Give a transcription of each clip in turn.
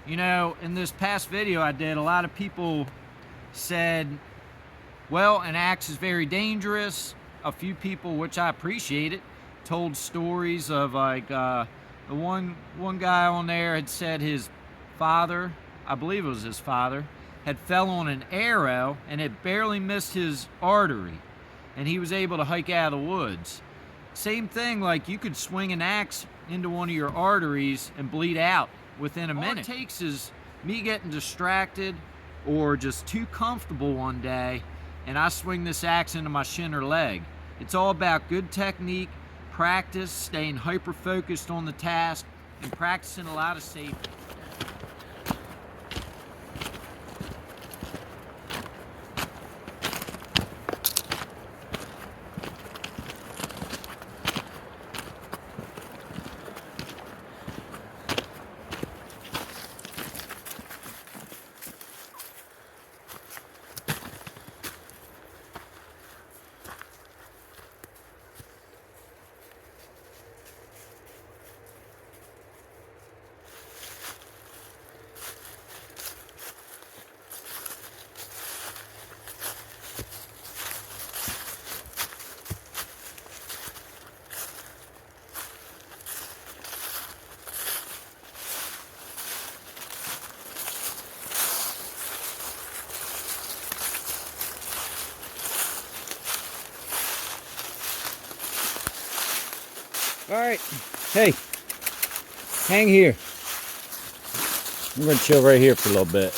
You know, in this past video I did, a lot of people said, well, an axe is very dangerous. A few people, which I appreciated, told stories of like the one guy on there had said his father, I believe it was his father, had fell on an arrow and it barely missed his artery, and he was able to hike out of the woods. Same thing, like you could swing an axe into one of your arteries and bleed out within a minute. All it takes is me getting distracted or just too comfortable one day, and I swing this axe into my shin or leg. It's all about good technique, practice, staying hyper focused on the task, and practicing a lot of safety. All right, hey, hang here. I'm gonna chill right here for a little bit.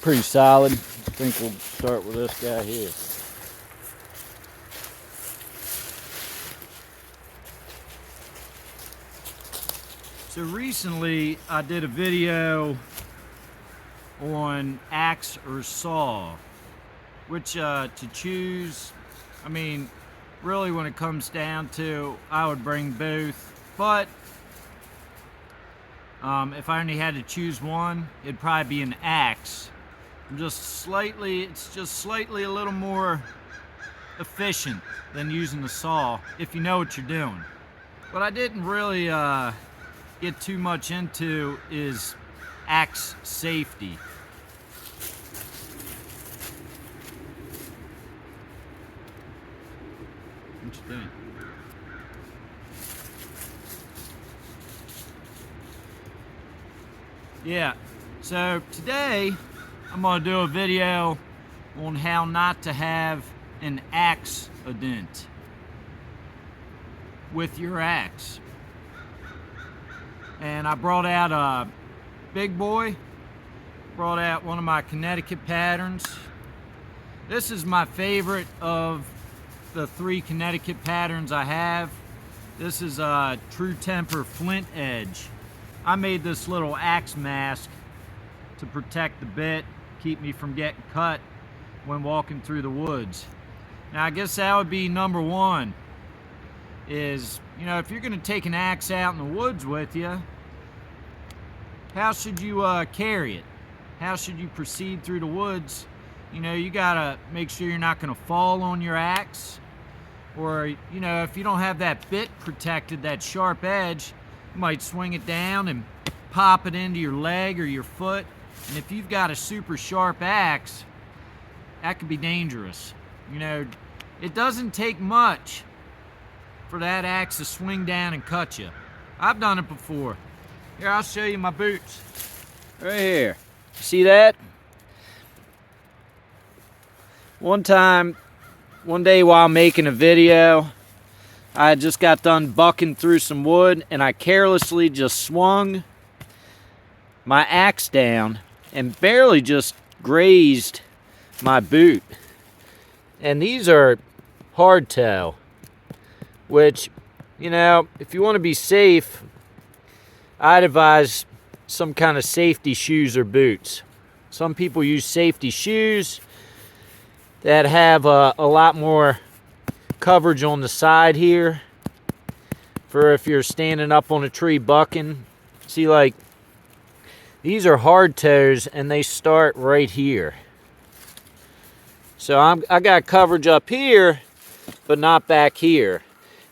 Pretty solid. I think we'll start with this guy here. So recently I did a video on axe or saw, which to choose. I mean, really when it comes down to, I would bring both, but if I only had to choose one, it'd probably be an axe. It's just slightly a little more efficient than using the saw if you know what you're doing. What I didn't really get too much into is axe safety. What you think? Yeah, so today I'm going to do a video on how not to have an accident with your axe. And I brought out a big boy, brought out one of my Connecticut patterns. This is my favorite of the 3 Connecticut patterns I have. This is a True Temper Flint Edge. I made this little axe mask to protect the bit, keep me from getting cut when walking through the woods. Now I guess that would be number 1. Is, you know, if you're going to take an axe out in the woods with you, how should you carry it? How should you proceed through the woods? You know, you got to make sure you're not going to fall on your axe, or, you know, if you don't have that bit protected, that sharp edge, you might swing it down and pop it into your leg or your foot. And if you've got a super sharp axe, that could be dangerous. You know, it doesn't take much for that axe to swing down and cut you. I've done it before. Here, I'll show you my boots. Right here. See that? One day while making a video, I just got done bucking through some wood and I carelessly just swung my axe down and barely just grazed my boot. And these are hardtail, which, you know, if you want to be safe, I'd advise some kind of safety shoes or boots. Some people use safety shoes that have a lot more coverage on the side here for if you're standing up on a tree bucking. See, like, These are hard toes and they start right here. So I got coverage up here, but not back here.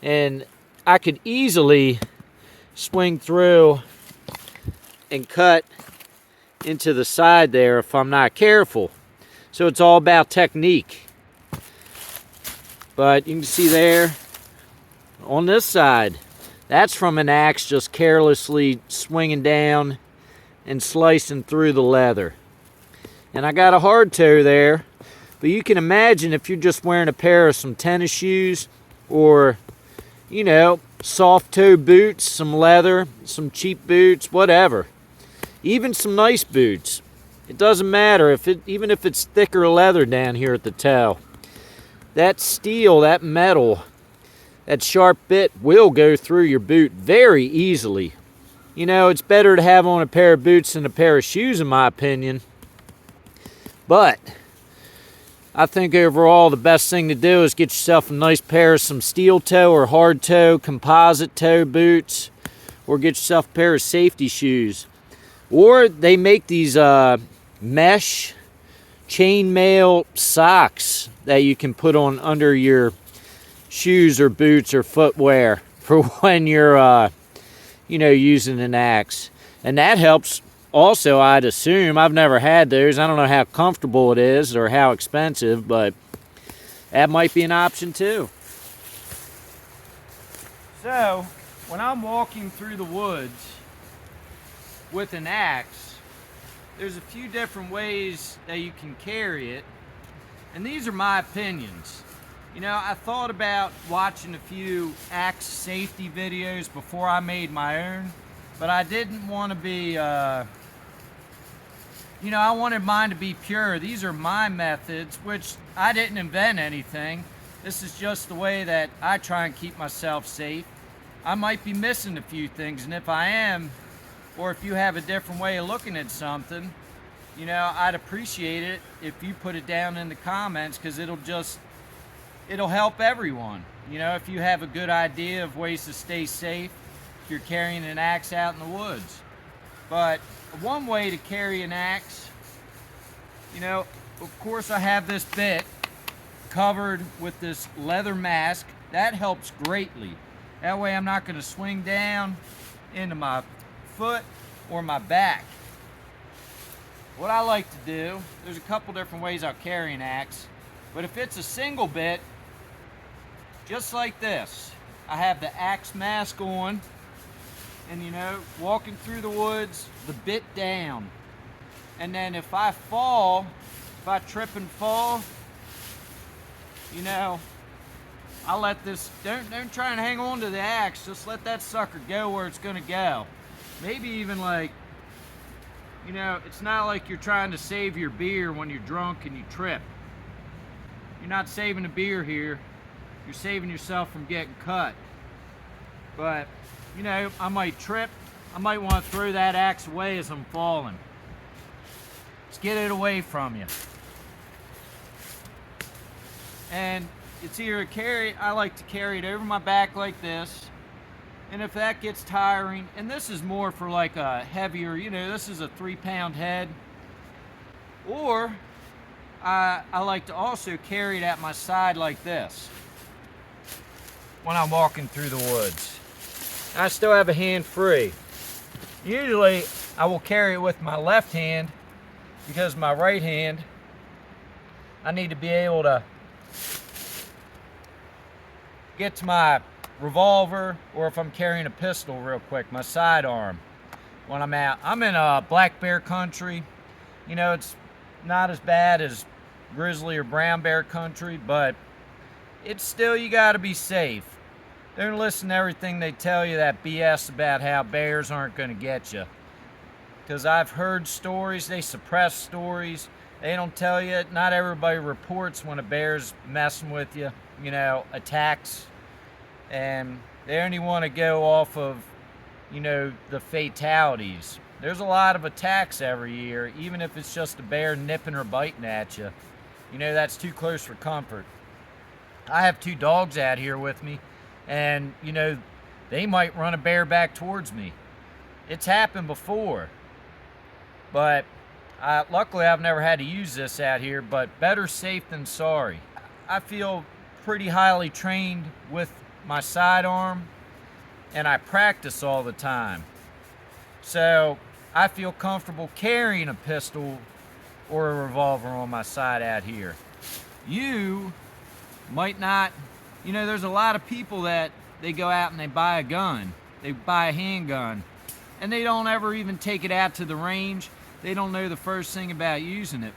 And I could easily swing through and cut into the side there if I'm not careful. So it's all about technique. But you can see there on this side, that's from an axe just carelessly swinging down and slicing through the leather. And I got a hard toe there, but you can imagine if you're just wearing a pair of some tennis shoes or, you know, soft toe boots, some leather, some cheap boots, whatever. Even some nice boots. It doesn't matter even if it's thicker leather down here at the toe. That steel, that metal, that sharp bit will go through your boot very easily. You know, it's better to have on a pair of boots than a pair of shoes, in my opinion. But I think overall the best thing to do is get yourself a nice pair of some steel toe or hard toe, composite toe boots, or get yourself a pair of safety shoes. Or they make these mesh chainmail socks that you can put on under your shoes or boots or footwear for when you're using an axe. And that helps also, I'd assume. I've never had those. I don't know how comfortable it is or how expensive, but that might be an option too. So when I'm walking through the woods with an axe, there's a few different ways that you can carry it, and these are my opinions. You know, I thought about watching a few axe safety videos before I made my own, but I didn't want to be, I wanted mine to be pure. These are my methods, which I didn't invent anything. This is just the way that I try and keep myself safe. I might be missing a few things, and if I am, or if you have a different way of looking at something, you know, I'd appreciate it if you put it down in the comments, because it'll help everyone. You know, if you have a good idea of ways to stay safe if you're carrying an axe out in the woods. But one way to carry an axe, you know, of course I have this bit covered with this leather mask. That helps greatly. That way I'm not going to swing down into my foot or my back. What I like to do, there's a couple different ways I'll carry an axe, but if it's a single bit, just like this, I have the axe mask on, and you know, walking through the woods, the bit down. And then if I trip and fall, you know, I'll let this, don't try and hang on to the axe, just let that sucker go where it's gonna go. Maybe even like, you know, it's not like you're trying to save your beer when you're drunk and you trip. You're not saving a beer here. You're saving yourself from getting cut. But, you know, I might trip. I might want to throw that axe away as I'm falling. Let's get it away from you. And it's either I like to carry it over my back like this. And if that gets tiring, and this is more for like a heavier, you know, this is a 3-pound head. Or I like to also carry it at my side like this when I'm walking through the woods. I still have a hand free. Usually I will carry it with my left hand, because my right hand, I need to be able to get to my revolver, or if I'm carrying a pistol real quick, my sidearm when I'm out. I'm in black bear country. You know, it's not as bad as grizzly or brown bear country, but it's still, you gotta be safe. Don't listen to everything they tell you, that BS about how bears aren't gonna get you. Because I've heard stories, they suppress stories. They don't tell you, not everybody reports when a bear's messing with you, you know, attacks. And they only want to go off of, you know, the fatalities. There's a lot of attacks every year, even if it's just a bear nipping or biting at you. You know, that's too close for comfort. I have 2 dogs out here with me, and, you know, they might run a bear back towards me. It's happened before. But luckily I've never had to use this out here, but better safe than sorry. I feel pretty highly trained with my sidearm, and I practice all the time. So I feel comfortable carrying a pistol or a revolver on my side out here. You might not, there's a lot of people that they go out and they buy a gun, they buy a handgun, and they don't ever even take it out to the range. They don't know the first thing about using it.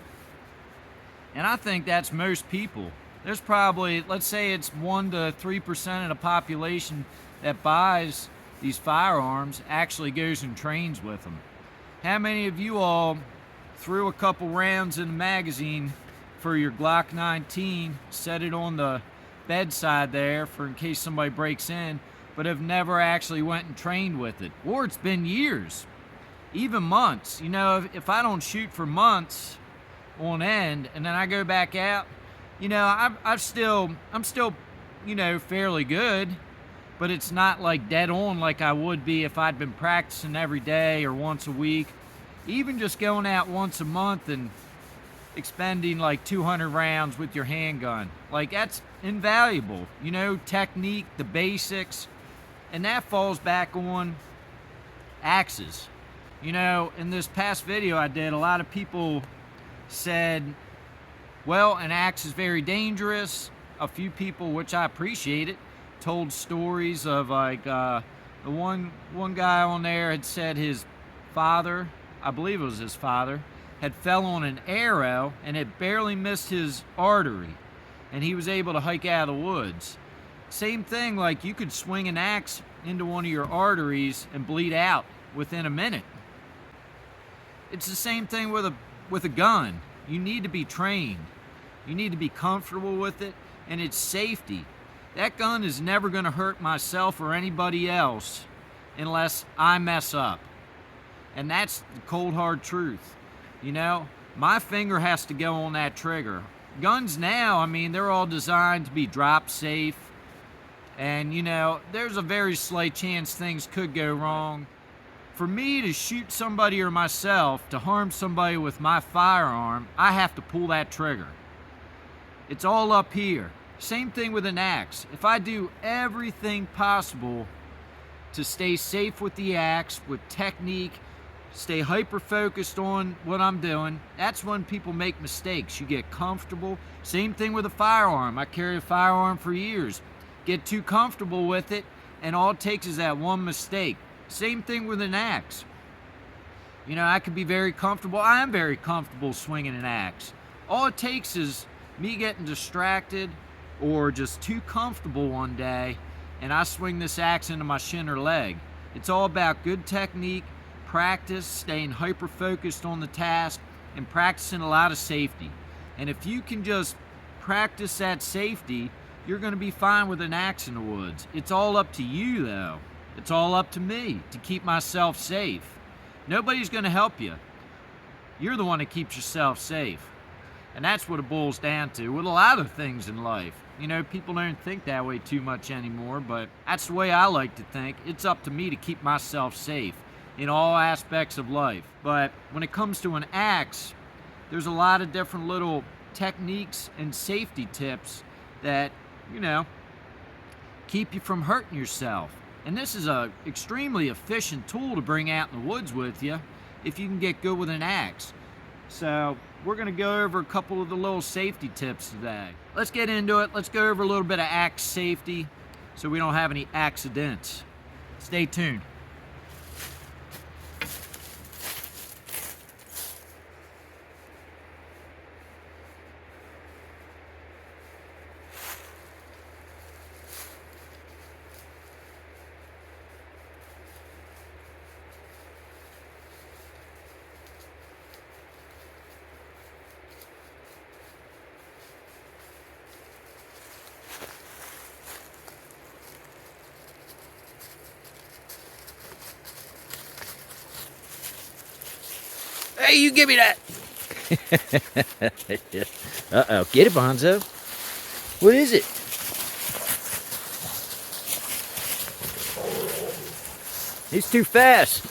And I think that's most people. There's probably, let's say it's 1 to 3% of the population that buys these firearms actually goes and trains with them. How many of you all threw a couple rounds in the magazine for your Glock 19, set it on the bedside there for in case somebody breaks in, but have never actually went and trained with it? Or it's been years, even months. If I don't shoot for months on end and then I go back out, I'm still fairly good, but it's not like dead on like I would be if I'd been practicing every day or once a week. Even just going out once a month and expending like 200 rounds with your handgun, like that's invaluable. Technique, the basics, and that falls back on axes. In this past video I did, a lot of people said, well, an axe is very dangerous. A few people, which I appreciate it, told stories of like the one guy on there had said his father, I believe it was his father, had fell on an arrow and it barely missed his artery, and he was able to hike out of the woods. Same thing, like you could swing an axe into one of your arteries and bleed out within a minute. It's the same thing with a gun. You need to be trained. You need to be comfortable with it, and it's safety. That gun is never going to hurt myself or anybody else unless I mess up. And that's the cold hard truth. My finger has to go on that trigger. Guns now, they're all designed to be drop safe. And, there's a very slight chance things could go wrong. For me to shoot somebody or myself, to harm somebody with my firearm, I have to pull that trigger. It's all up here. Same thing with an axe. If I do everything possible to stay safe with the axe, with technique, stay hyper-focused on what I'm doing, that's when people make mistakes. You get comfortable. Same thing with a firearm. I carried a firearm for years. Get too comfortable with it, and all it takes is that one mistake. Same thing with an axe. I could be very comfortable. I am very comfortable swinging an axe. All it takes is me getting distracted or just too comfortable one day, and I swing this axe into my shin or leg. It's all about good technique, practice, staying hyper-focused on the task, and practicing a lot of safety. And if you can just practice that safety, you're going to be fine with an axe in the woods. It's all up to you, though. It's all up to me to keep myself safe. Nobody's going to help you. You're the one that keeps yourself safe. And that's what it boils down to with a lot of things in life. People don't think that way too much anymore, but that's the way I like to think. It's up to me to keep myself safe in all aspects of life. But when it comes to an axe, there's a lot of different little techniques and safety tips that, keep you from hurting yourself. And this is an extremely efficient tool to bring out in the woods with you if you can get good with an axe. So we're going to go over a couple of the little safety tips today. Let's get into it. Let's go over a little bit of axe safety so we don't have any accidents. Stay tuned. Hey, you give me that. Uh-oh. Get it, Bonzo. What is it? He's too fast.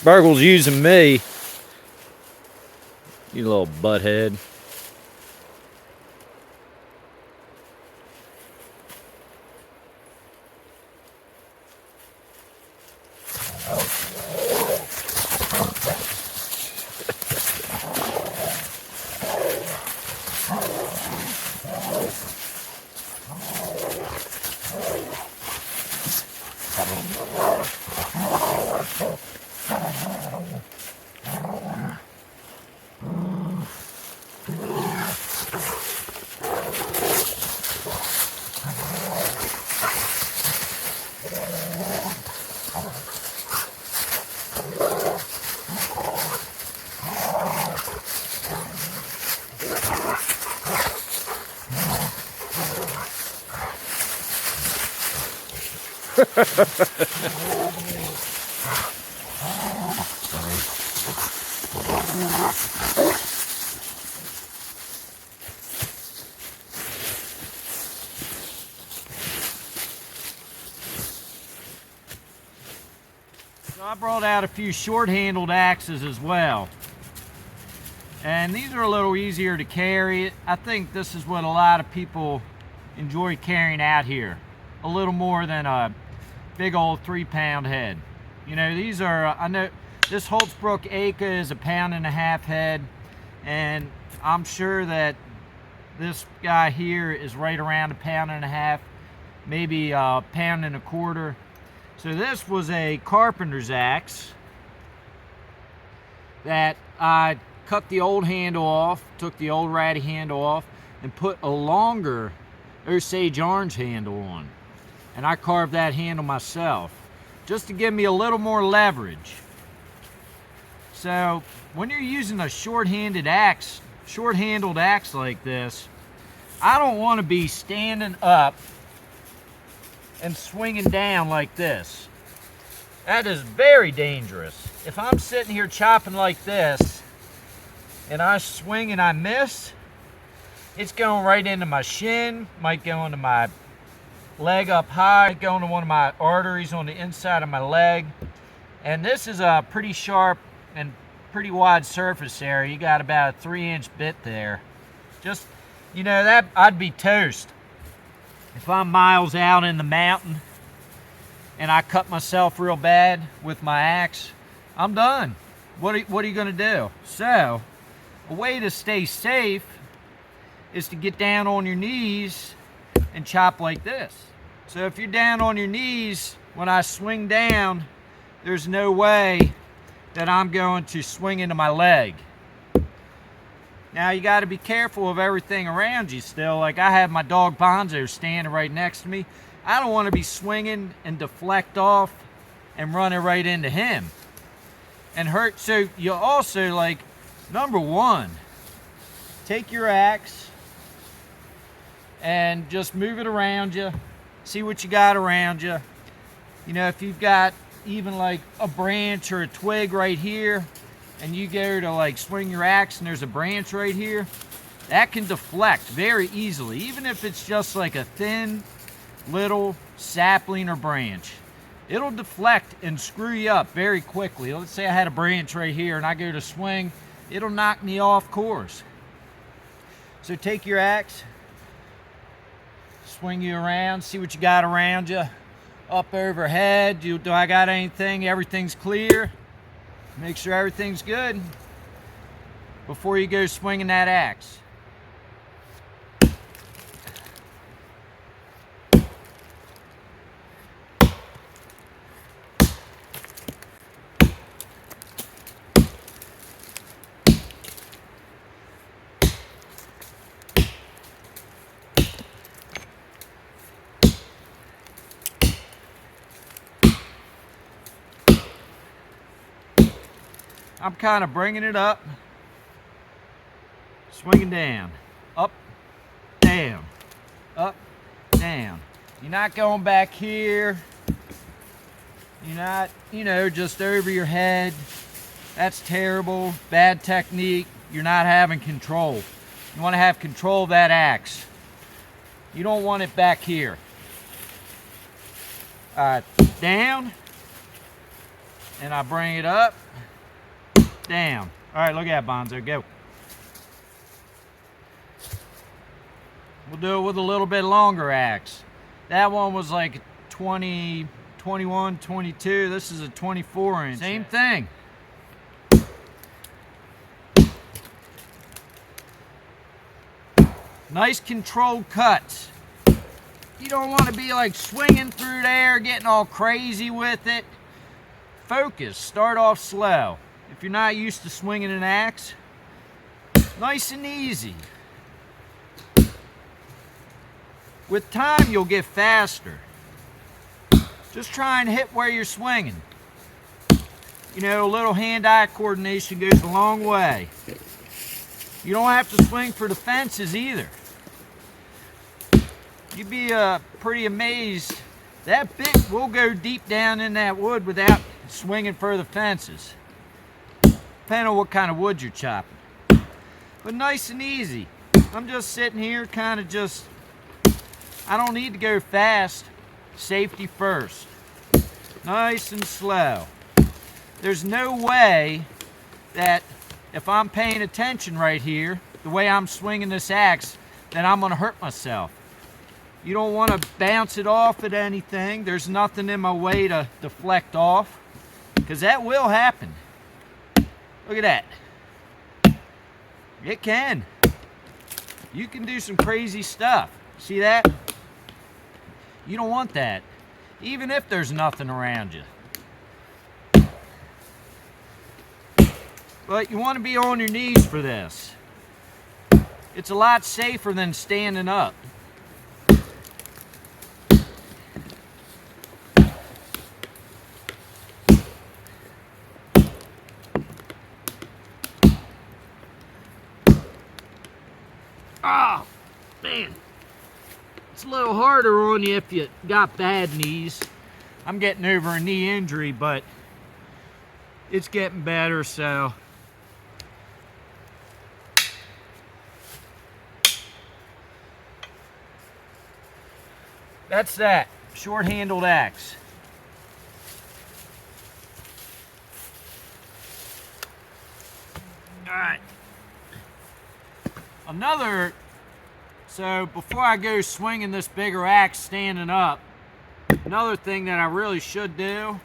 Burgle's using me. You little butthead. So I brought out a few short-handled axes as well. And these are a little easier to carry. I think this is what a lot of people enjoy carrying out here. A little more than a big old 3-pound head. You know, these are, I know this Holtzbrook Aka is a 1.5 pound head, and I'm sure that this guy here is right around 1.5 pounds, maybe 1.25 pounds. So this was a carpenter's axe that I cut the old handle off, took the old ratty handle off, and put a longer Osage orange handle on. And I carved that handle myself, just to give me a little more leverage. So when you're using a short-handled axe like this, I don't want to be standing up and swinging down like this. That is very dangerous. If I'm sitting here chopping like this and I swing and I miss, it's going right into my shin, might go into my leg up high, might go into one of my arteries on the inside of my leg. And this is a pretty sharp and pretty wide surface area. You got about a 3-inch bit there. Just, you know, that I'd be toast. If I'm miles out in the mountain and I cut myself real bad with my axe, I'm done. What are you gonna do? So, a way to stay safe is to get down on your knees and chop like this. So if you're down on your knees, when I swing down, there's no way that I'm going to swing into my leg. Now you got to be careful of everything around you still. Like I have my dog Bonzo standing right next to me. I don't want to be swinging and deflect off and running right into him and hurt. So you also, like, number one, take your axe and just move it around you. See what you got around you. You know, if you've got even like a branch or a twig right here, and you go to like swing your axe and there's a branch right here, that can deflect very easily, even if it's just like a thin little sapling or branch. It'll deflect and screw you up very quickly. Let's say I had a branch right here and I go to swing, it'll knock me off course. So take your axe, swing you around, see what you got around you. Up overhead, do I got anything? Everything's clear. Make sure everything's good before you go swinging that axe. I'm kind of bringing it up, swinging down, up, down, up, down. You're not going back here. You're not, you know, just over your head. That's terrible, bad technique. You're not having control. You want to have control of that axe. You don't want it back here. Down, and I bring it up, down. All right, look at that, Bonzo, go. We'll do it with a little bit longer axe. That one was like 20, 21, 22. This is a 24 inch. Same thing. Nice controlled cuts. You don't want to be like swinging through there, getting all crazy with it. Focus, start off slow. If you're not used to swinging an axe, nice and easy. With time, you'll get faster. Just try and hit where you're swinging. You know, a little hand-eye coordination goes a long way. You don't have to swing for the fences either. You'd be pretty amazed. That bit will go deep down in that wood without swinging for the fences. Depending on what kind of wood you're chopping. But nice and easy. I'm just sitting here kind of just, I don't need to go fast. Safety first. Nice and slow. There's no way that if I'm paying attention right here, the way I'm swinging this axe, that I'm going to hurt myself. You don't want to bounce it off at anything. There's nothing in my way to deflect off, because that will happen. Look at that. It can. You can do some crazy stuff. See that? You don't want that, even if there's nothing around you. But you want to be on your knees for this. It's a lot safer than standing up. Oh, man. It's a little harder on you if you got bad knees. I'm getting over a knee injury, but it's getting better, so. That's that. Short-handled axe. All right. So before I go swinging this bigger axe standing up, another thing that I really should do,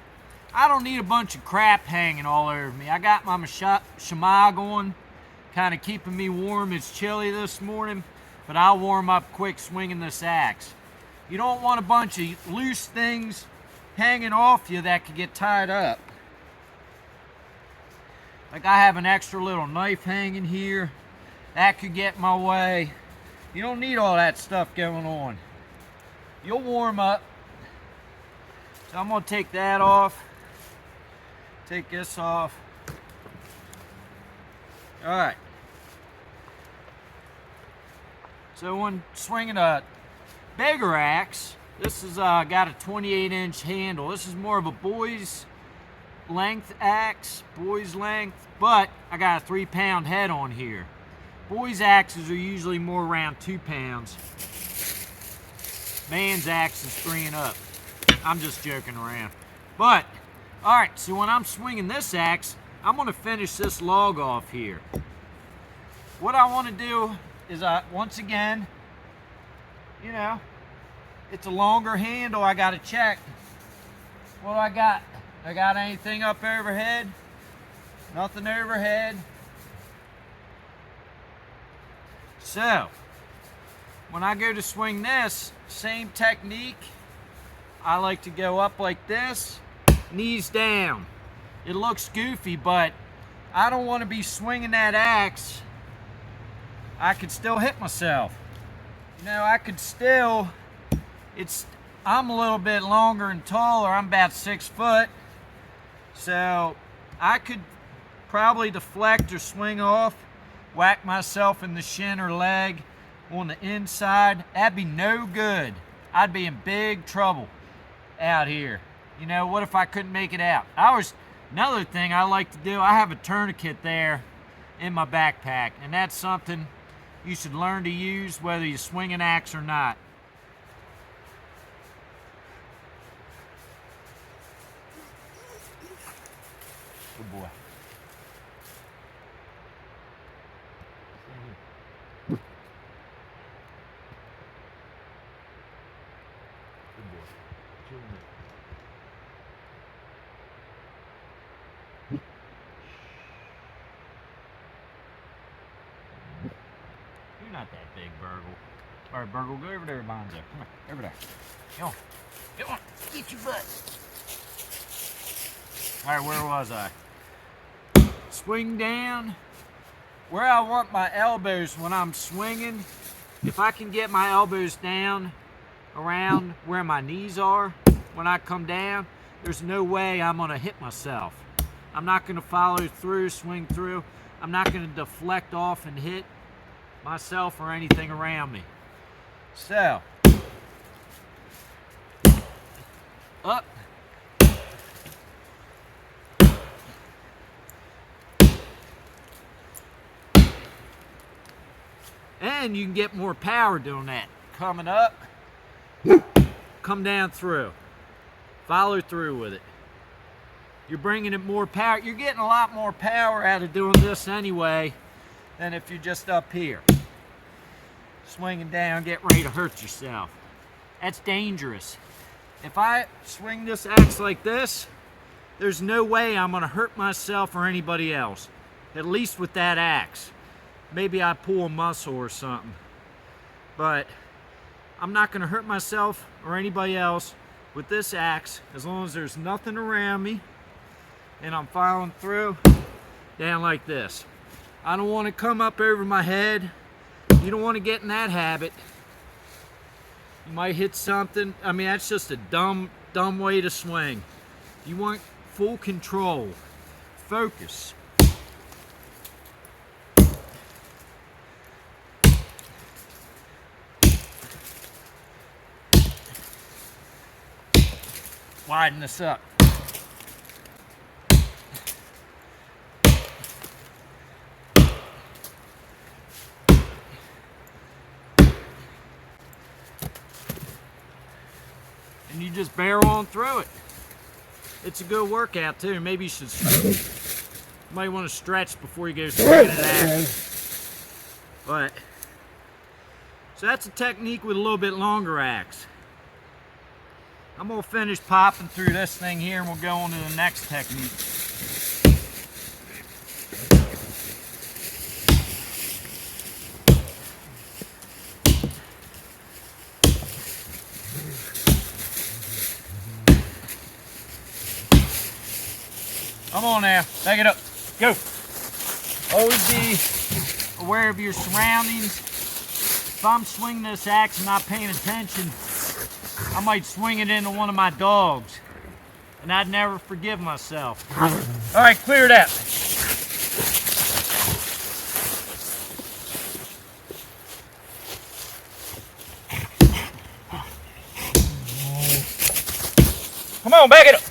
I don't need a bunch of crap hanging all over me. I got my Shimai going, kind of keeping me warm. It's chilly this morning, but I'll warm up quick swinging this axe. You don't want a bunch of loose things hanging off you that could get tied up. Like I have an extra little knife hanging here. That could get in my way. You don't need all that stuff going on. You'll warm up. So I'm going to take that off. Take this off. All right. So when swinging a bigger axe, this is got a 28-inch handle. This is more of a boy's length axe, boy's length, but I got a 3-pound head on here. Boys' axes are usually more around 2 pounds. Man's axe is 3 and up. I'm just joking around. But, all right, so when I'm swinging this axe, I'm going to finish this log off here. What I want to do is, once again, you know, it's a longer handle. I got to check. What do I got? I got anything up overhead? Nothing overhead. So, when I go to swing this, same technique. I like to go up like this, knees down. It looks goofy, but I don't want to be swinging that axe. I could still hit myself. You know, I could still, I'm a little bit longer and taller. I'm about 6 foot. So, I could probably deflect or swing off, whack myself in the shin or leg on the inside. That'd be no good. I'd be in big trouble out here. You know, what if I couldn't make it out? Another thing I like to do, I have a tourniquet there in my backpack, and that's something you should learn to use whether you swing an axe or not. Good boy. Good boy. You're not that big, Burgle. All right, Burgle, go over there, Bonzo. Come on, over there. Come on. Come on. Get your butt. All right, where was I? Swing down. Where I want my elbows when I'm swinging, if I can get my elbows down around where my knees are when I come down, there's no way I'm gonna hit myself. I'm not gonna follow through, swing through. I'm not gonna deflect off and hit myself or anything around me. So, up. And you can get more power doing that. Coming up, come down through. Follow through with it. You're bringing it more power. You're getting a lot more power out of doing this anyway than if you're just up here. Swinging down, get ready to hurt yourself. That's dangerous. If I swing this axe like this, there's no way I'm gonna hurt myself or anybody else. At least with that axe. Maybe I pull a muscle or something. But I'm not gonna hurt myself or anybody else with this axe as long as there's nothing around me and I'm following through down like this. I don't want to come up over my head. You don't want to get in that habit. You might hit something. I mean, that's just a dumb way to swing. You want full control. Focus. Widen this up. And you just barrel on through it. It's a good workout too. Maybe you might want to stretch before you go swinging an axe. But so that's a technique with a little bit longer axe. I'm gonna finish popping through this thing here and we'll go on to the next technique. Come on now, take it up, go. Always be aware of your surroundings. If I'm swinging this axe and not paying attention, I might swing it into one of my dogs, and I'd never forgive myself. All right, clear it out. Come on, back it up.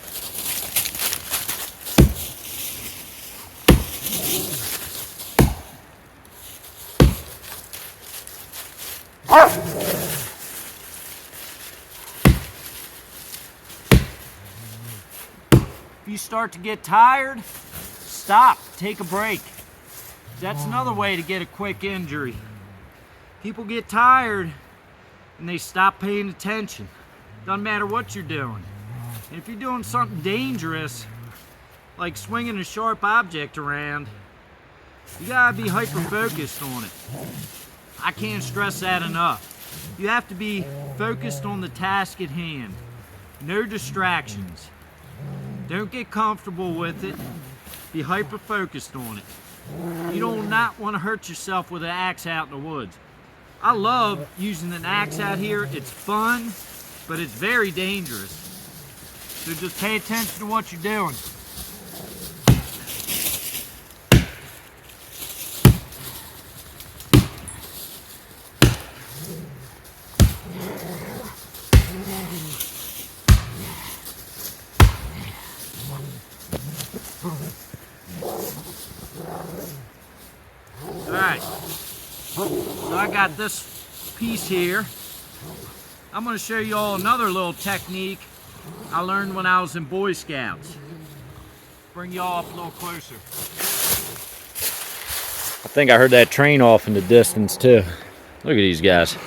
If you start to get tired, stop, take a break. That's another way to get a quick injury. People get tired and they stop paying attention. Doesn't matter what you're doing. And if you're doing something dangerous, like swinging a sharp object around, you gotta be hyper-focused on it. I can't stress that enough. You have to be focused on the task at hand. No distractions. Don't get comfortable with it. Be hyper-focused on it. You do not want to hurt yourself with an axe out in the woods. I love using an axe out here. It's fun, but it's very dangerous. So just pay attention to what you're doing. So I got this piece here. I'm going to show you all another little technique I learned when I was in Boy Scouts. Bring you all up a little closer. I think I heard that train off in the distance too. Look at these guys.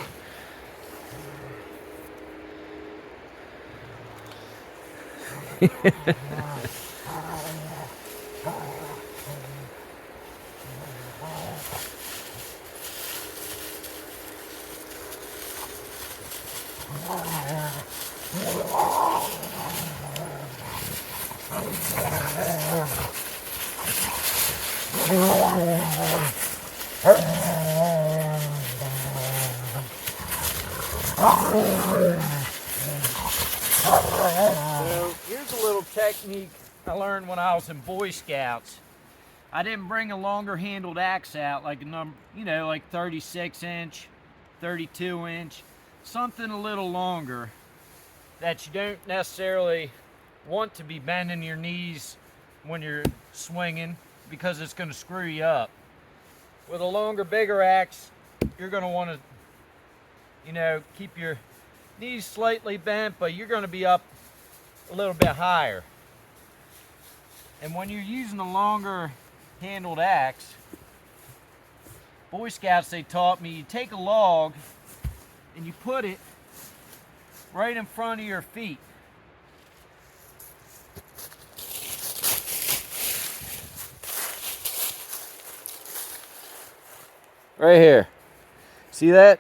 So here's a little technique I learned when I was in Boy Scouts. I didn't bring a longer handled axe out, like a number, like 36 inch, 32 inch, something a little longer that you don't necessarily want to be bending your knees when you're swinging because it's going to screw you up. With a longer, bigger axe, you're going to want to, keep your knees slightly bent, but you're going to be up a little bit higher. And when you're using a longer handled axe, Boy Scouts, they taught me, you take a log and you put it right in front of your feet. Right here. See that?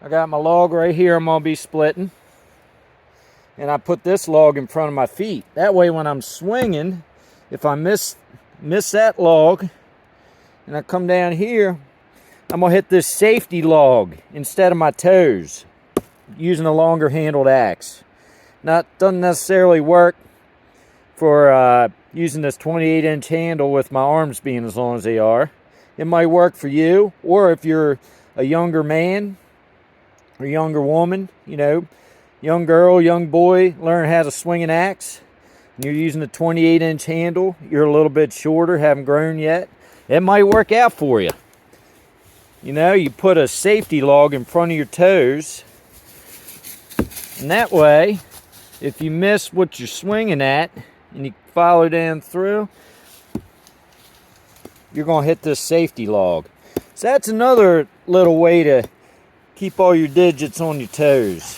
I got my log right here I'm going to be splitting. And I put this log in front of my feet. That way when I'm swinging, if I miss that log and I come down here, I'm going to hit this safety log instead of my toes using a longer handled axe. Doesn't necessarily work for using this 28-inch handle with my arms being as long as they are. It might work for you, or if you're a younger man or younger woman, young girl, young boy, learn how to swing an axe, and you're using a 28-inch handle, you're a little bit shorter, haven't grown yet, it might work out for you. You put a safety log in front of your toes, and that way, if you miss what you're swinging at, and you follow down through, you're going to hit this safety log. So that's another little way to keep all your digits on your toes.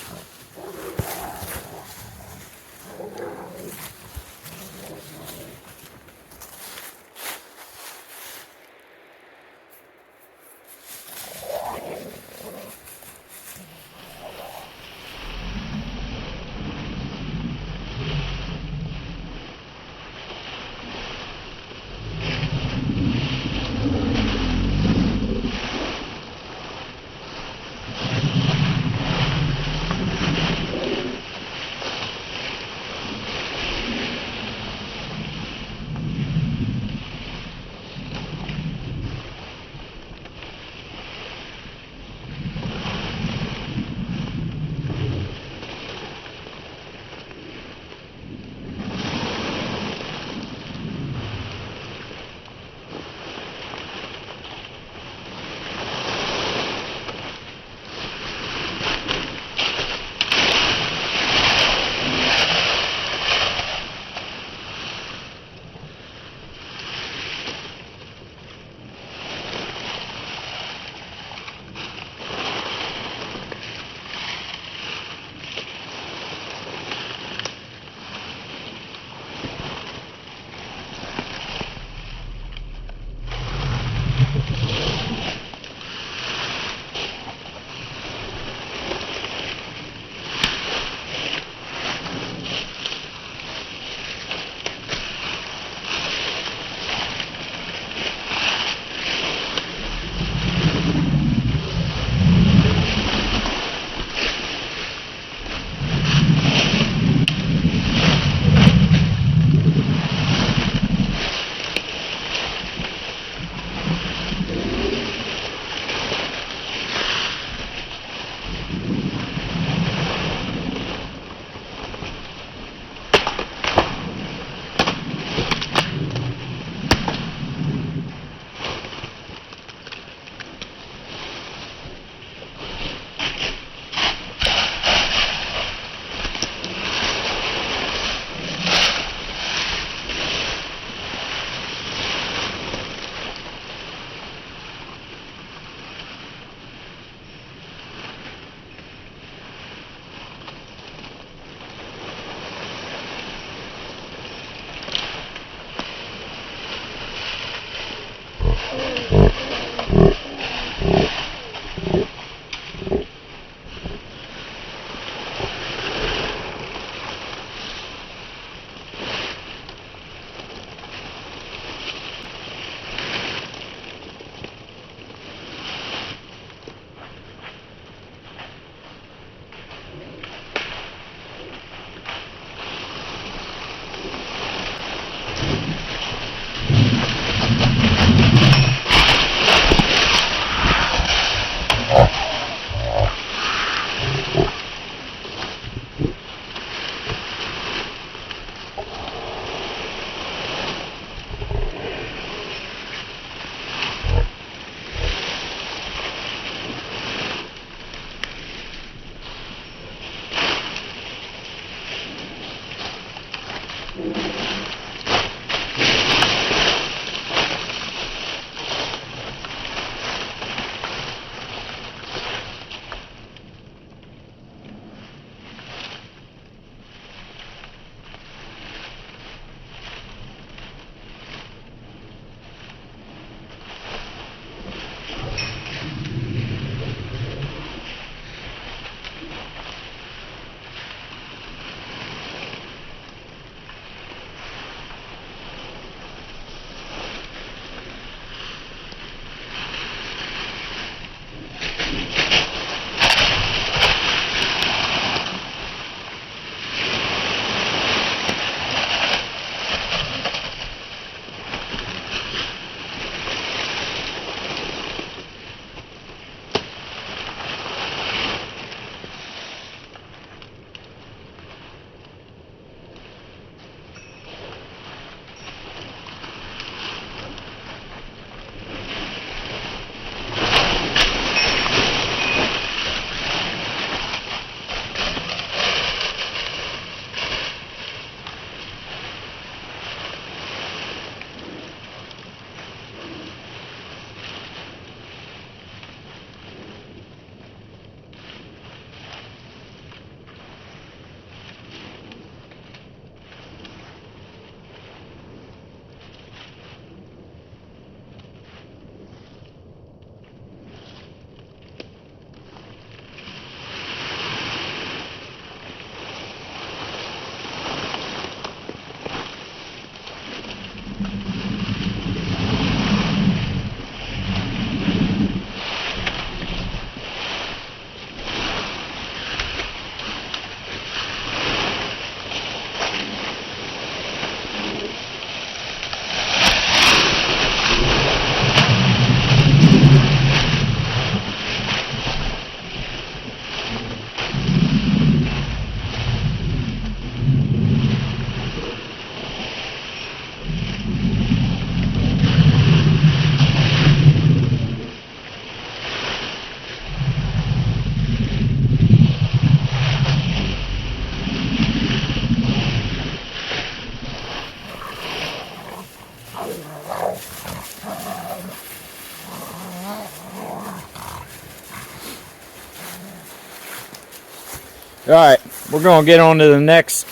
All right, we're going to get on to the next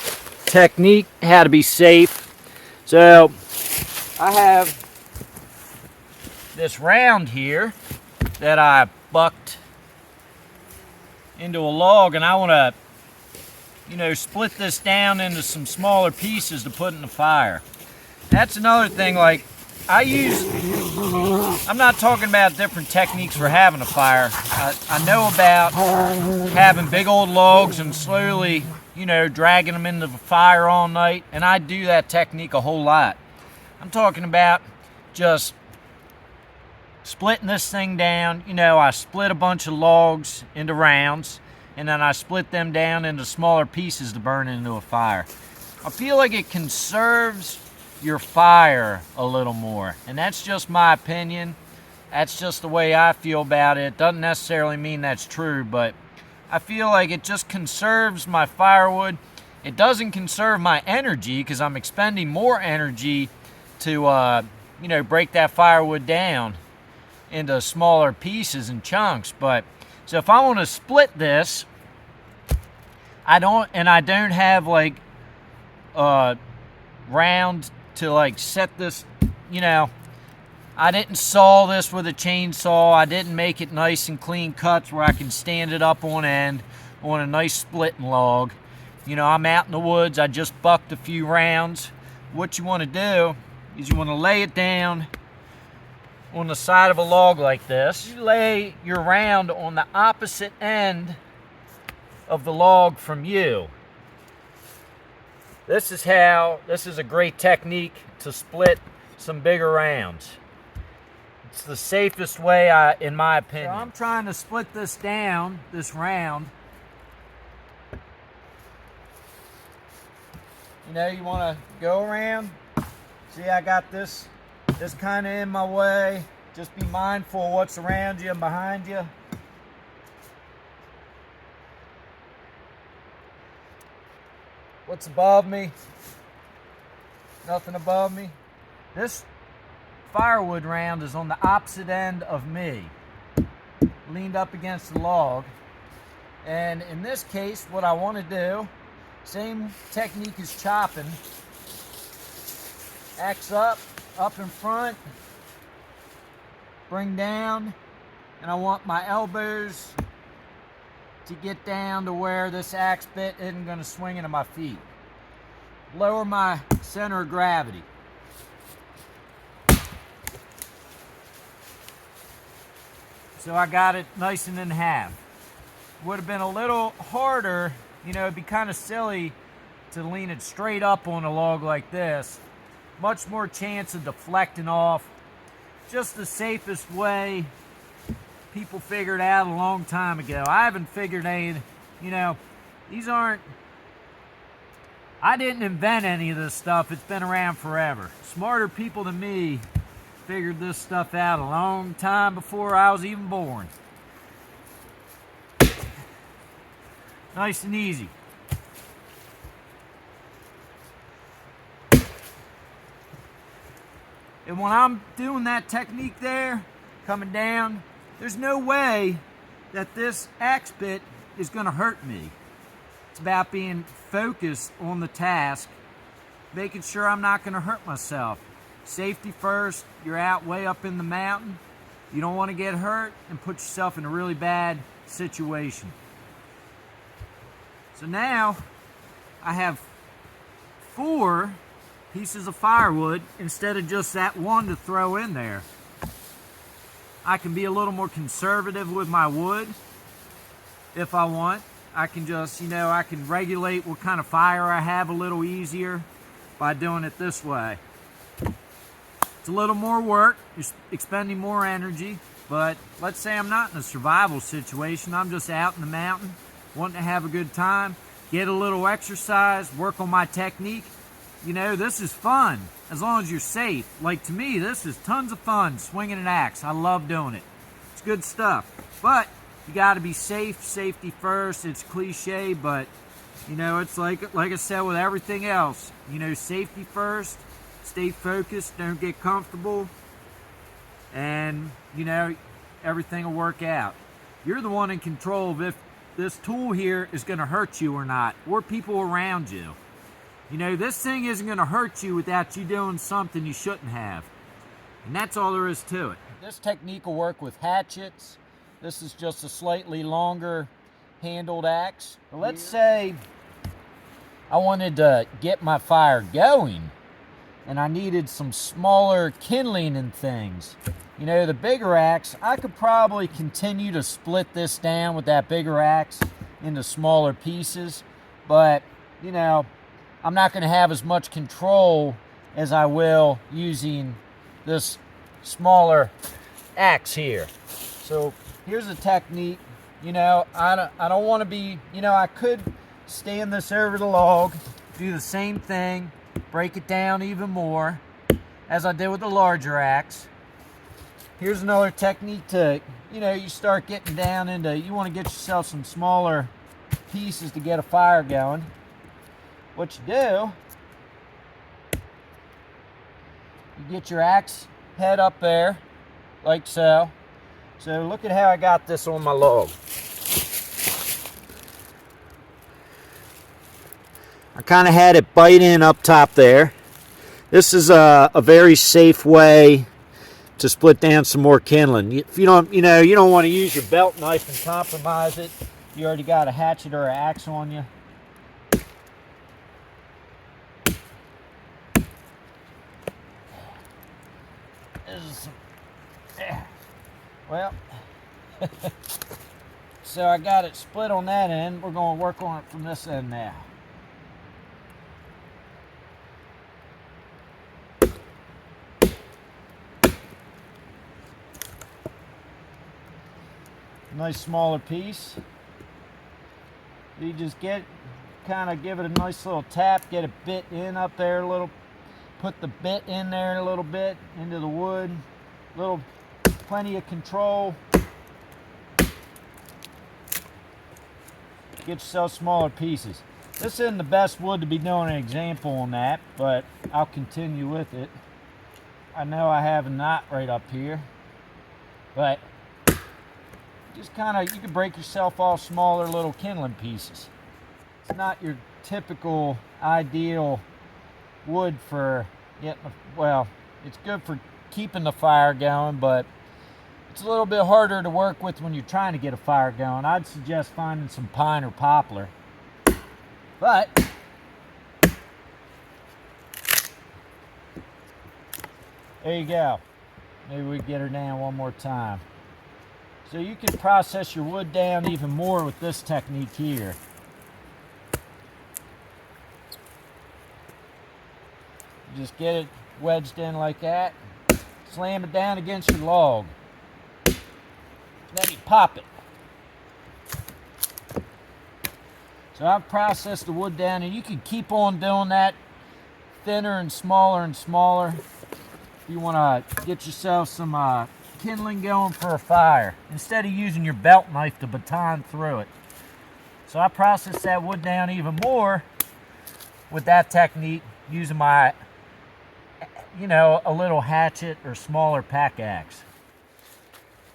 technique, how to be safe. So I have this round here that I bucked into a log, and I want to, split this down into some smaller pieces to put in the fire. That's another thing, like I'm not talking about different techniques for having a fire. I know about having big old logs and slowly, dragging them into the fire all night, and I do that technique a whole lot. I'm talking about just splitting this thing down. I split a bunch of logs into rounds, and then I split them down into smaller pieces to burn into a fire. I feel like it conserves your fire a little more, and that's just my opinion. That's just the way I feel about it. It doesn't necessarily mean that's true, but I feel like it just conserves my firewood. It doesn't conserve my energy because I'm expending more energy to break that firewood down into smaller pieces and chunks. But so if I want to split this, I don't have like round to like set this, I didn't saw this with a chainsaw. I didn't make it nice and clean cuts where I can stand it up on end on a nice splitting log. I'm out in the woods. I just bucked a few rounds. What you want to do is you want to lay it down on the side of a log like this. You lay your round on the opposite end of the log from you. This is a great technique to split some bigger rounds. It's the safest way, in my opinion. So I'm trying to split this down, this round. You want to go around. See, I got this kind of in my way. Just be mindful of what's around you and behind you. What's above me? Nothing above me. This firewood round is on the opposite end of me, leaned up against the log. And in this case, what I want to do, same technique as chopping. Axe up in front, bring down, and I want my elbows to get down to where this axe bit isn't going to swing into my feet. Lower my center of gravity. So I got it nice and in half. Would have been a little harder, it'd be kind of silly to lean it straight up on a log like this. Much more chance of deflecting off. Just the safest way people figured out a long time ago. I haven't figured any, these aren't, I didn't invent any of this stuff. It's been around forever. Smarter people than me figured this stuff out a long time before I was even born. Nice and easy. And when I'm doing that technique there, coming down, there's no way that this axe bit is going to hurt me. It's about being focused on the task, making sure I'm not going to hurt myself. Safety first. You're out way up in the mountain. You don't want to get hurt and put yourself in a really bad situation. So now I have 4 pieces of firewood instead of just that one to throw in there. I can be a little more conservative with my wood if I want. I can just, I can regulate what kind of fire I have a little easier by doing it this way. It's a little more work, you're expending more energy, but let's say I'm not in a survival situation. I'm just out in the mountain, wanting to have a good time, get a little exercise, work on my technique. This is fun, as long as you're safe. Like, to me, this is tons of fun, swinging an axe. I love doing it. It's good stuff. But you got to be safe, safety first. It's cliche, but, it's like I said with everything else. Safety first, stay focused, don't get comfortable, and, everything will work out. You're the one in control of this tool here is going to hurt you or not, or people around you. You know, this thing isn't going to hurt you without you doing something you shouldn't have. And that's all there is to it. This technique will work with hatchets. This is just a slightly longer handled axe. But let's say I wanted to get my fire going and I needed some smaller kindling and things. You know, the bigger axe, I could probably continue to split this down with that bigger axe into smaller pieces, but you know, I'm not going to have as much control as I will using this smaller axe here. So here's a technique. You know, I don't want to be, you know, I could stand this over the log, do the same thing, break it down even more as I did with the larger axe. Here's another technique to, you know, you start getting down into, you want to get yourself some smaller pieces to get a fire going. What you do, you get your axe head up there, like so. So look at how I got this on my log. I kind of had it bite in up top there. This is a very safe way to split down some more kindling. If you don't, you know, you don't want to use your belt knife and compromise it. You already got a hatchet or an axe on you. Well, so I got it split on that end. We're going to work on it from this end now. Nice smaller piece. You just get, kind of give it a nice little tap, get a bit in up there a little, put the bit in there a little bit into the wood, plenty of control. Get yourself smaller pieces. This isn't the best wood to be doing an example on that, but I'll continue with it. I know I have a knot right up here, but just kind of, you can break yourself off smaller little kindling pieces. It's not your typical ideal wood for getting, well, it's good for keeping the fire going, but it's a little bit harder to work with when you're trying to get a fire going. I'd suggest finding some pine or poplar. But there you go. Maybe we get her down one more time. So you can process your wood down even more with this technique here. Just get it wedged in like that. Slam it down against your log. Let me pop it. So I've processed the wood down, and you can keep on doing that, thinner and smaller and smaller. If you want to get yourself some kindling going for a fire, instead of using your belt knife to baton through it. So I processed that wood down even more with that technique, using my, you know, a little hatchet or smaller pack axe.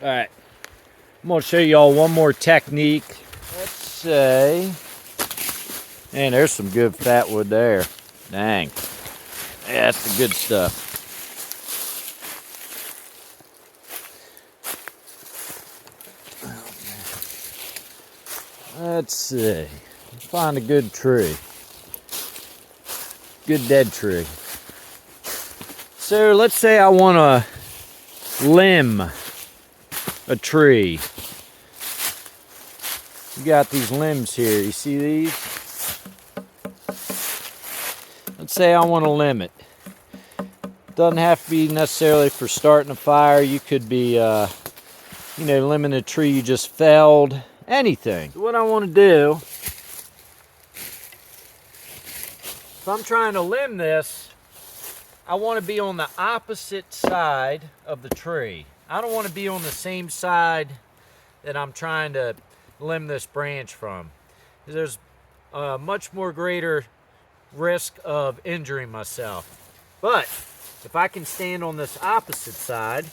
All right. I'm going to show you all one more technique. Let's say, man, there's some good fat wood there. Dang. Yeah, that's the good stuff. Let's see. Find a good tree. Good dead tree. So let's say I want to limb a tree. You got these limbs here. You see these? Let's say I want to limb it. Doesn't have to be necessarily for starting a fire. You could be, you know, limbing a tree you just felled. Anything. So what I want to do, if I'm trying to limb this, I want to be on the opposite side of the tree. I don't want to be on the same side that I'm trying to limb this branch from. There's a much more greater risk of injuring myself. But if I can stand on this opposite side,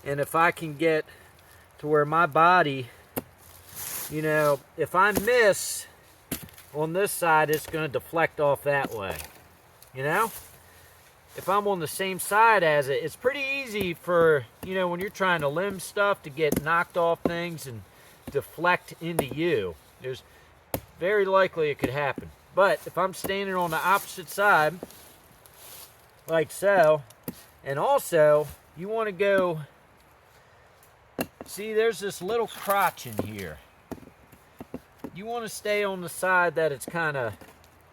and if I can get to where my body, you know, if I miss on this side, it's going to deflect off that way. You know? If I'm on the same side as it, it's pretty easy for, you know, when you're trying to limb stuff to get knocked off things and deflect into you. There's very likely it could happen. But if I'm standing on the opposite side, like so, and also you want to go, see there's this little crotch in here. You want to stay on the side that it's kind of,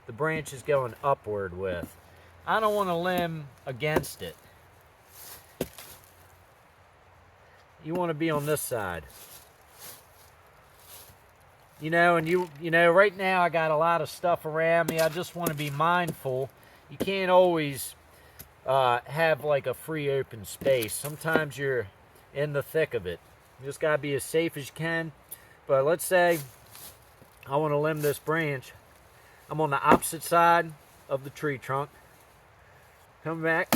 the branch is going upward with. I don't want to limb against it. You want to be on this side. You know, and you know, right now I got a lot of stuff around me. I just want to be mindful. You can't always have like a free open space. Sometimes you're in the thick of it. You just got to be as safe as you can. But let's say I want to limb this branch. I'm on the opposite side of the tree trunk. Come back.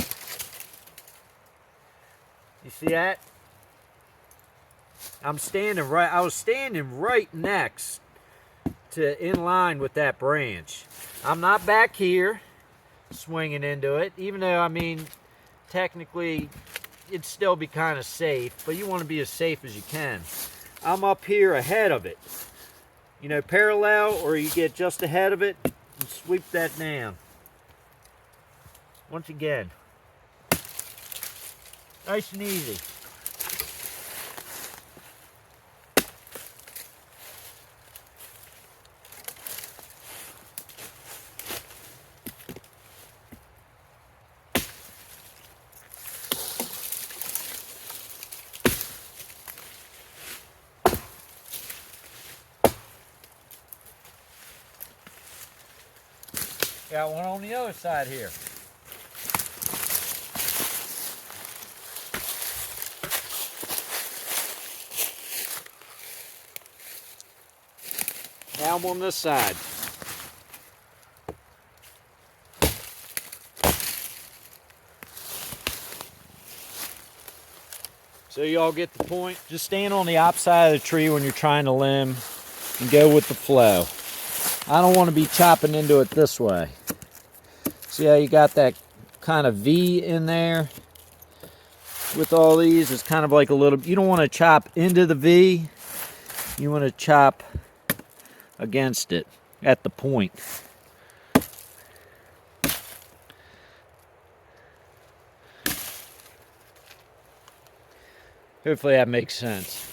You see that? I was standing right next to, in line with that branch. I'm not back here swinging into it, even though, I mean, technically it'd still be kind of safe, but you want to be as safe as you can. I'm up here ahead of it. You know, parallel, or you get just ahead of it and sweep that down. Once again, nice and easy. Got one on the other side here. Now I'm on this side. So y'all get the point. Just stand on the opposite side of the tree when you're trying to limb and go with the flow. I don't want to be chopping into it this way. See how you got that kind of V in there? With all these, it's kind of like a little, you don't want to chop into the V. You want to chop against it at the point. Hopefully that makes sense.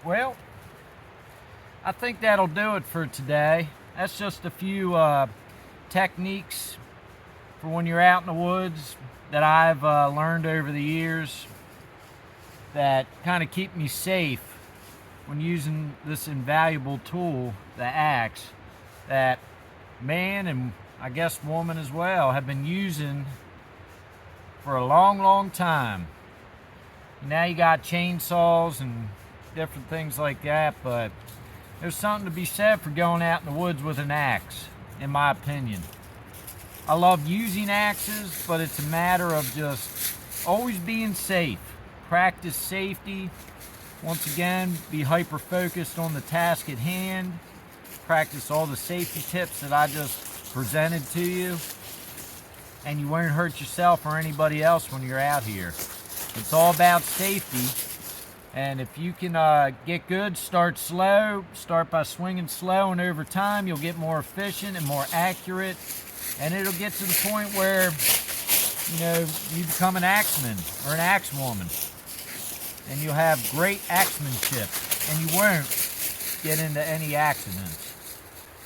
Well, I think that'll do it for today. That's just a few techniques for when you're out in the woods that I've learned over the years that kind of keep me safe when using this invaluable tool, the axe, that man and I guess woman as well have been using for a long, long time. Now you got chainsaws and different things like that, but there's something to be said for going out in the woods with an axe, in my opinion. I love using axes, but it's a matter of just always being safe. Practice safety. Once again, be hyper-focused on the task at hand. Practice all the safety tips that I just presented to you. And you won't hurt yourself or anybody else when you're out here. It's all about safety. And if you can get good, start slow. Start by swinging slow, and over time you'll get more efficient and more accurate. And it'll get to the point where, you know, you become an axeman or an axewoman. And you'll have great axemanship. And you won't get into any accidents.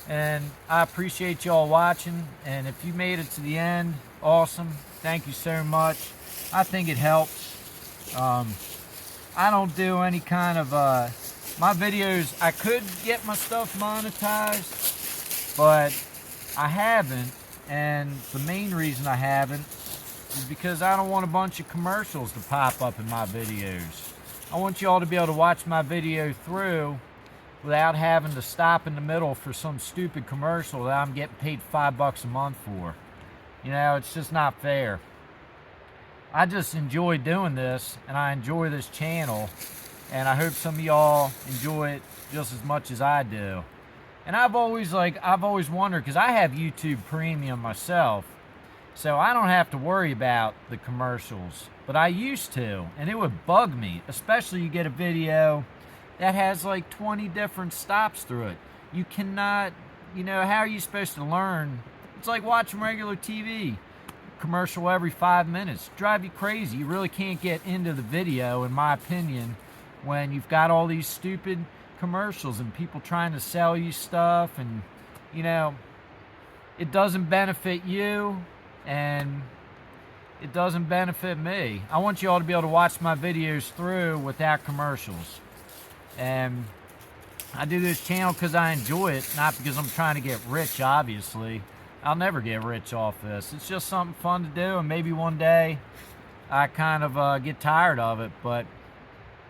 And I appreciate y'all watching. And if you made it to the end, awesome. Thank you so much. I think it helps. I don't do any kind of, my videos, I could get my stuff monetized, but I haven't, and the main reason I haven't is because I don't want a bunch of commercials to pop up in my videos. I want you all to be able to watch my video through without having to stop in the middle for some stupid commercial that I'm getting paid $5 a month for. You know, it's just not fair. I just enjoy doing this, and I enjoy this channel, and I hope some of y'all enjoy it just as much as I do. And I've always wondered, because I have YouTube Premium myself, so I don't have to worry about the commercials, but I used to, and it would bug me, especially you get a video that has like 20 different stops through it. You cannot, how are you supposed to learn? It's like watching regular TV. Commercial every 5 minutes. Drive you crazy. You really can't get into the video, in my opinion, when you've got all these stupid commercials and people trying to sell you stuff, and it doesn't benefit you and it doesn't benefit me. I want you all to be able to watch my videos through without commercials. And I do this channel because I enjoy it, not because I'm trying to get rich, obviously. I'll never get rich off this. It's just something fun to do, and maybe one day I kind of get tired of it. But,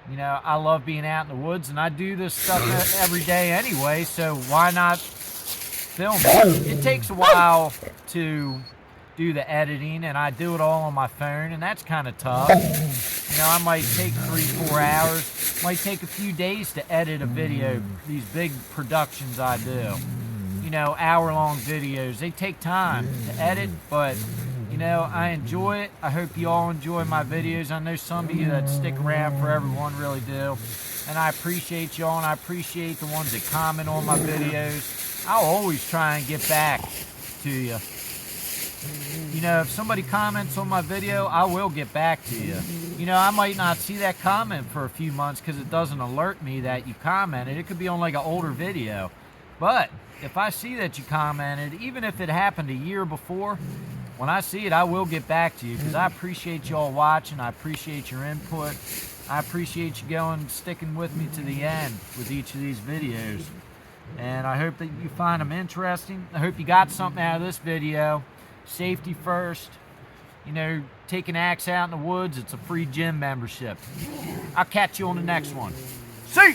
I love being out in the woods, and I do this stuff every day anyway, so why not film it? It takes a while to do the editing, and I do it all on my phone, and that's kind of tough. I might take 3-4 hours, might take a few days to edit a video, these big productions I do. Hour-long videos. They take time to edit, but, I enjoy it. I hope you all enjoy my videos. I know some of you that stick around for everyone really do, and I appreciate y'all, and I appreciate the ones that comment on my videos. I'll always try and get back to you. If somebody comments on my video, I will get back to you. I might not see that comment for a few months because it doesn't alert me that you commented. It could be on like an older video. But if I see that you commented, even if it happened a year before, when I see it, I will get back to you because I appreciate y'all watching. I appreciate your input. I appreciate you sticking with me to the end with each of these videos. And I hope that you find them interesting. I hope you got something out of this video. Safety first. Take an axe out in the woods. It's a free gym membership. I'll catch you on the next one. See ya!